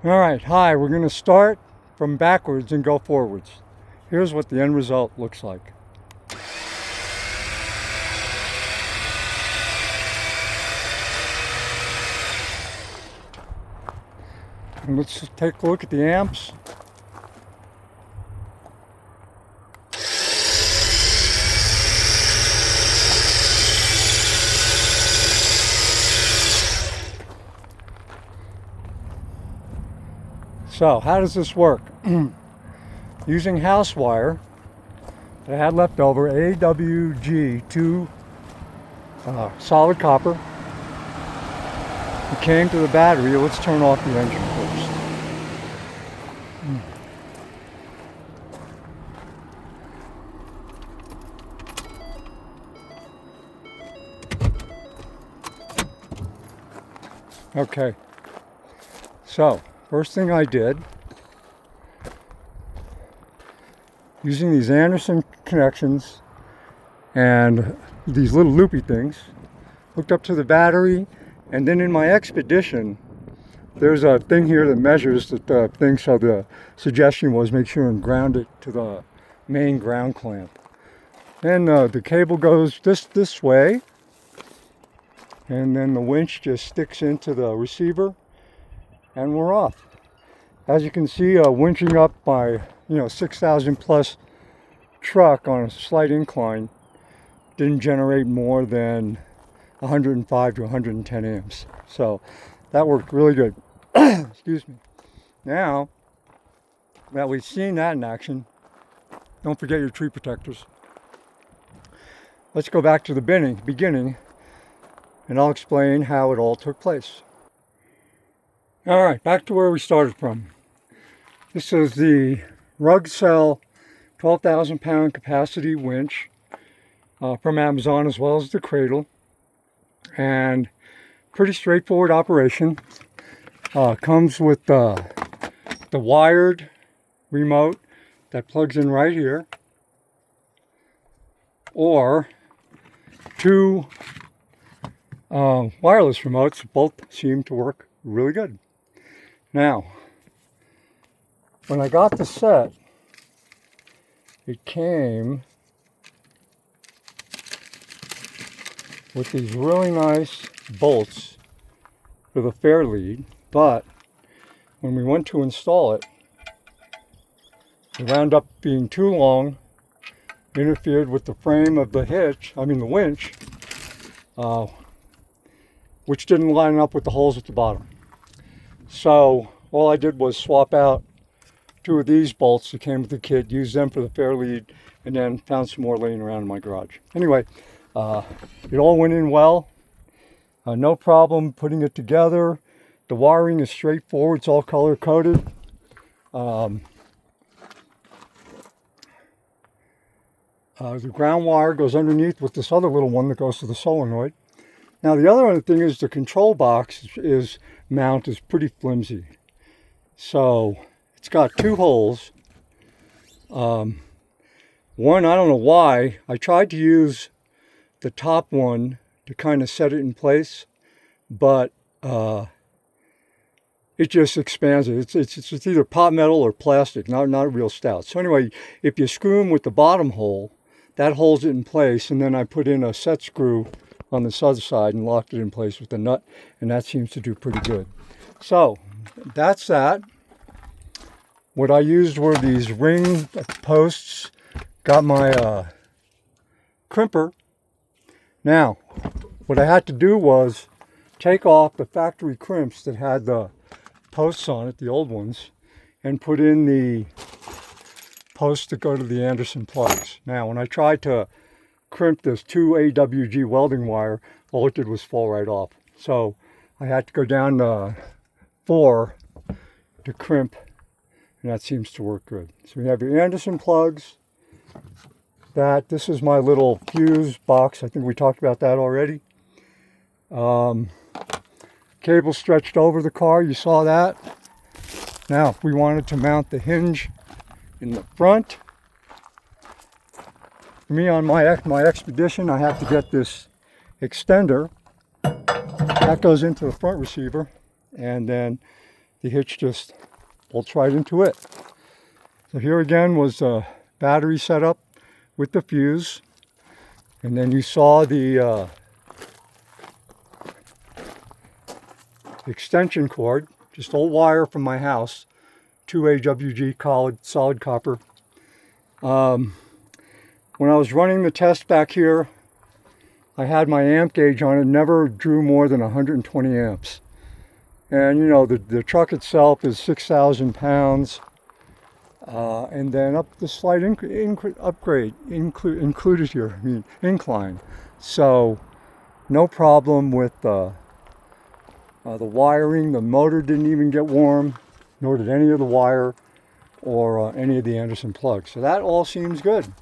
All right, hi, we're going to start from backwards and go forwards. Here's what the end result looks like. And let's just take a look at the amps. So, how does this work? Using house wire that I had left over, AWG 2 solid copper. It came to the battery. Let's turn off the engine first. Okay, so first thing I did, using these Anderson connections and these little loopy things, hooked up to the battery, and then in my Expedition, there's a thing here that measures the thing, so the suggestion was make sure and ground it to the main ground clamp. And the cable goes this way, and then the winch just sticks into the receiver, and we're off. As you can see, winching up my 6,000 plus truck on a slight incline didn't generate more than 105 to 110 amps. So that worked really good. Excuse me. Now that we've seen that in action, don't forget your tree protectors. Let's go back to the beginning and I'll explain how it all took place. All right, back to where we started from. This is the Rug Cell 12,000 pound capacity winch from Amazon, as well as the cradle. And pretty straightforward operation. Comes with the wired remote that plugs in right here, or two wireless remotes. Both seem to work really good. Now, when I got the set, it came with these really nice bolts for the fair lead, but when we went to install it, it wound up being too long, interfered with the frame of the the winch, which didn't line up with the holes at the bottom. So all I did was swap out two of these bolts that came with the kit, used them for the fair lead, and then found some more laying around in my garage. Anyway, it all went in well. No problem putting it together. The wiring is straightforward. It's all color coded. The ground wire goes underneath with this other little one that goes to the solenoid. Now the other thing is the control box mount is pretty flimsy. So it's got two holes. One, I don't know why. I tried to use the top one to kind of set it in place, but it just expands it. It's either pot metal or plastic, not real stout. So anyway, if you screw them with the bottom hole, that holds it in place, and then I put in a set screw on this other side and locked it in place with a nut, and that seems to do pretty good. So that's that. What I used were these ring posts. Got my crimper. Now, what I had to do was take off the factory crimps that had the posts on it, the old ones, and put in the posts that go to the Anderson plugs. Now, when I tried to crimp this 2 AWG welding wire, all it did was fall right off. So I had to go down to 4 to crimp, and that seems to work good. So we have your Anderson plugs. This is my little fuse box. I think we talked about that already. Cable stretched over the car, you saw that. Now, if we wanted to mount the hinge in the front, for me on my Expedition, I have to get this extender that goes into the front receiver, and then the hitch just bolts right into it. So here again was the battery setup with the fuse. And then you saw the extension cord, just old wire from my house, 2A WG solid copper. When I was running the test back here, I had my amp gauge on it, never drew more than 120 amps. And you know, the truck itself is 6,000 pounds. And then up the slight upgrade included here, incline. So no problem with the wiring. The motor didn't even get warm, nor did any of the wire or any of the Anderson plugs. So that all seems good.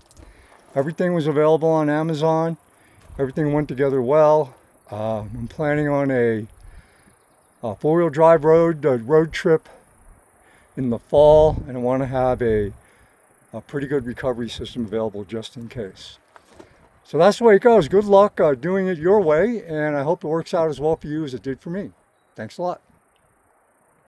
Everything was available on Amazon. Everything went together well. I'm planning on a four-wheel drive road trip in the fall, and I want to have a pretty good recovery system available just in case. So that's the way it goes. Good luck doing it your way, and I hope it works out as well for you as it did for me. Thanks a lot.